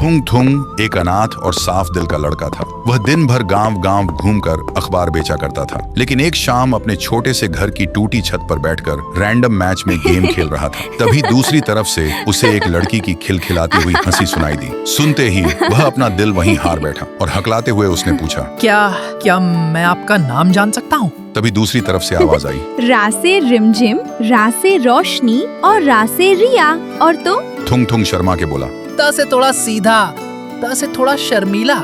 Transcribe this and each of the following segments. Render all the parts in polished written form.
थुंग थुंग एक अनाथ और साफ दिल का लड़का था। वह दिन भर गांव-गांव घूमकर अखबार बेचा करता था, लेकिन एक शाम अपने छोटे से घर की टूटी छत पर बैठकर रैंडम मैच में गेम खेल रहा था। तभी दूसरी तरफ से उसे एक लड़की की खिलखिलाती हुई हंसी सुनाई दी। सुनते ही वह अपना दिल वहीं हार बैठा और हकलाते हुए उसने पूछा, क्या मैं आपका नाम जान सकता हूँ? तभी दूसरी तरफ से आवाज आई, रा से रिमझिम, रा से रोशनी और रा से रिया। और तुम? थुंग थुंग शर्मा के बोला। त से थोड़ा सीधा, त से थोड़ा शर्मीला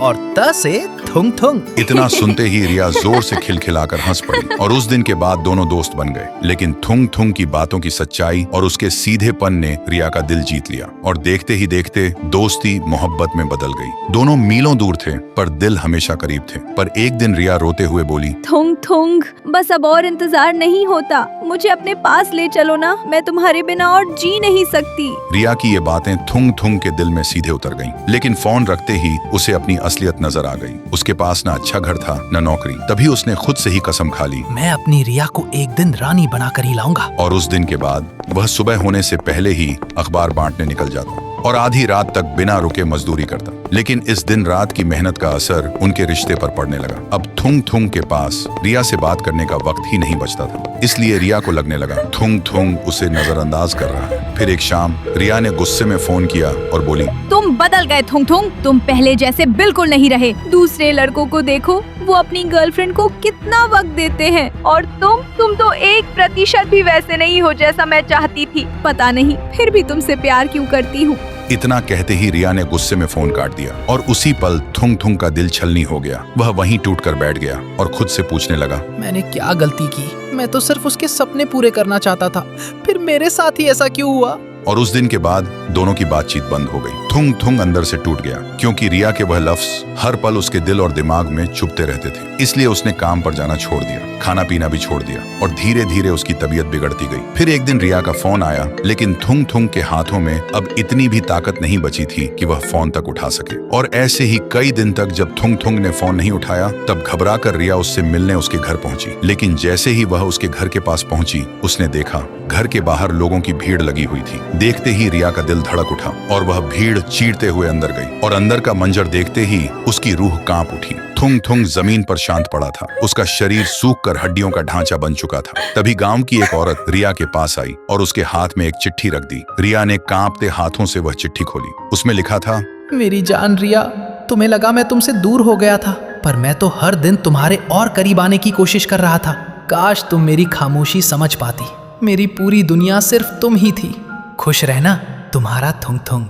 और त से थुंग थुंग। इतना सुनते ही रिया जोर से खिलखिलाकर हंस पड़ी और उस दिन के बाद दोनों दोस्त बन गए। लेकिन थुंग थुंग की बातों की सच्चाई और उसके सीधेपन ने रिया का दिल जीत लिया और देखते ही देखते दोस्ती मोहब्बत में बदल गई। दोनों मीलों दूर थे पर दिल हमेशा करीब थे। पर एक दिन रिया रोते हुए बोली, थुंग थुंग, बस अब और इंतजार नहीं होता, मुझे अपने पास ले चलो ना, मैं तुम्हारे बिना और जी नहीं सकती। रिया की ये बातें थुंग थुंग के दिल में सीधे उतर गईं। लेकिन फोन रखते ही उसे अपनी असलियत नजर आ गई। उसके पास ना अच्छा घर था न नौकरी। तभी उसने खुद से ही कसम खा ली, मैं अपनी रिया को एक दिन रानी बनाकर ही लाऊंगा। और उस दिन के बाद वह सुबह होने से पहले ही अखबार बांटने निकल जाता और आधी रात तक बिना रुके मजदूरी करता। लेकिन इस दिन रात की मेहनत का असर उनके रिश्ते पर पड़ने लगा। अब थुंग थुंग के पास रिया से बात करने का वक्त ही नहीं बचता था। इसलिए रिया को लगने लगा थुंग थुंग उसे नजरअंदाज कर रहा है। फिर एक शाम रिया ने गुस्से में फोन किया और बोली, तुम बदल गए थुंग थुंग, तुम पहले जैसे बिल्कुल नहीं रहे। दूसरे लड़कों को देखो, वो अपनी गर्लफ्रेंड को कितना वक्त देते हैं, और तुम तो 1% भी वैसे नहीं हो जैसा मैं चाहती थी। पता नहीं फिर भी तुमसे प्यार क्यों करती हूँ। इतना कहते ही रिया ने गुस्से में फोन काट दिया और उसी पल थुंग थुंग का दिल छलनी हो गया। वह वहीं टूटकर बैठ गया और खुद से पूछने लगा, मैंने क्या गलती की? मैं तो सिर्फ उसके सपने पूरे करना चाहता था, फिर मेरे साथ ही ऐसा क्यों हुआ? और उस दिन के बाद दोनों की बातचीत बंद हो गई। थुंग थुंग अंदर से टूट गया क्योंकि रिया के वह लफ्ज हर पल उसके दिल और दिमाग में चुभते रहते थे। इसलिए उसने काम पर जाना छोड़ दिया, खाना पीना भी छोड़ दिया और धीरे धीरे उसकी तबीयत बिगड़ती गई। फिर एक दिन रिया का फोन आया, लेकिन थुंग थुंग के हाथों में अब इतनी भी ताकत नहीं बची थी कि वह फोन तक उठा सके। और ऐसे ही कई दिन तक जब थुंग थुंग ने फोन नहीं उठाया, तब घबरा कर रिया उससे मिलने उसके घर पहुंची। लेकिन जैसे ही वह उसके घर के पास पहुंची, उसने देखा घर के बाहर लोगों की भीड़ लगी हुई थी। देखते ही रिया का दिल धड़क उठा और वह भीड़ चीरते हुए अंदर गई और अंदर का मंजर देखते ही उसकी रूह कांप उठी। थुंग थुंग जमीन पर शांत पड़ा था, उसका शरीर सूख कर हड्डियों का ढांचा बन चुका था। तभी गांव की एक औरत रिया के पास आई और उसके हाथ में एक चिट्ठी रख दी। रिया ने कांपते हाथों से वह चिट्ठी खोली। उसमें लिखा था, मेरी जान रिया, तुम्हें लगा मैं तुमसे दूर हो गया था, पर मैं तो हर दिन तुम्हारे और करीब आने की कोशिश कर रहा था। काश तुम मेरी खामोशी समझ पाती। मेरी पूरी दुनिया सिर्फ तुम ही थी। खुश रहना, तुम्हारा थुंग थुंग।